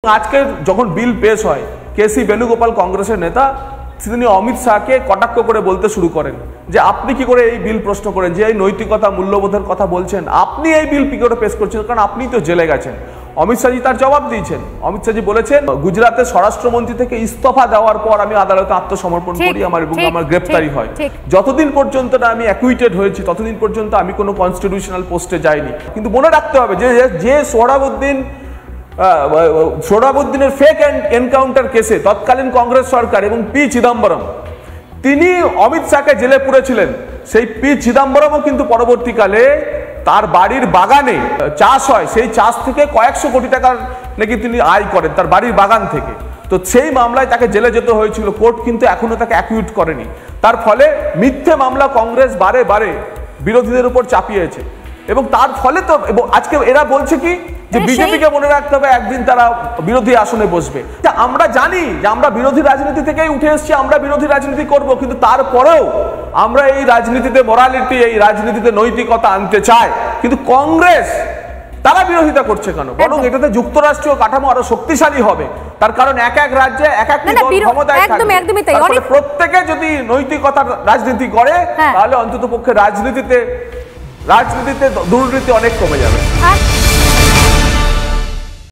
আজকে যখন বিল পেশ হয় কেসি বেণুগোপাল কংগ্রেসের নেতা তিনি অমিত শাহকে কটাক্ষ করে বলতে শুরু করেন যে আপনি কি করে এই বিল প্রশ্ন করেন, যে এই নৈতিকতা মূল্যবোধের কথা বলছেন, আপনি এই বিল কি করে পেশ করছেন, কারণ আপনি তো জেলে গেছেন। অমিত শাহজি তার জবাব দিয়েছেন। অমিত শাহজি বলেছেন গুজরাটের স্বরাষ্ট্রমন্ত্রী থেকে ইস্তফা দেওয়ার পর আমি আদালতে আত্মসমর্পণ করি, আমার গ্রেফতারি হয়। যতদিন পর্যন্ত না আমি অ্যাকুইটেড হয়েছি ততদিন পর্যন্ত আমি কোনো কনস্টিটিউশনাল পোস্টে যাইনি। কিন্তু মনে রাখতে হবে যে সোহরাবুদ্দিনের ফেক এনকাউন্টার কেসে তৎকালীন কংগ্রেস সরকার এবং পি চিদম্বরম তিনি অমিত শাহকে জেলে পুরেছিলেন। সেই পি চিদম্বরমও কিন্তু পরবর্তীকালে তার বাড়ির বাগানে চাষ হয়, সেই চাষ থেকে কয়েকশো কোটি টাকার নাকি তিনি আয় করেন তার বাড়ির বাগান থেকে। তো সেই মামলায় তাকে জেলে যেতে হয়েছিল, কোর্ট কিন্তু এখনো তাকে অ্যাকিউট করেনি। তার ফলে মিথ্যে মামলা কংগ্রেস বারে বারে বিরোধীদের উপর চাপিয়েছে এবং তার ফলে তো আজকে এরা বলছে কি যে বিজেপিকে মনে রাখতে হবে একদিন তারা বিরোধী আসনে বসবে। আমরা জানি যে আমরা বিরোধী রাজনীতি থেকেই উঠে এসেছি, আমরা বিরোধী রাজনীতি করব, কিন্তু তারপরেও আমরা এই রাজনীতিতে মোরালিটি, এই রাজনীতিতে নৈতিকতা আনতে চাই। কিন্তু কংগ্রেস তারা বিরোধিতা করছে কেন? বরং এটাতে যুক্তরাষ্ট্রীয় কাঠামো আরো শক্তিশালী হবে। তার কারণ এক এক রাজ্যে এক এক ক্ষমতায় থাকবে। প্রত্যেকে যদি নৈতিকতার রাজনীতি করে তাহলে অন্তত পক্ষে রাজনীতিতে দুর্নীতি অনেক কমে যাবে।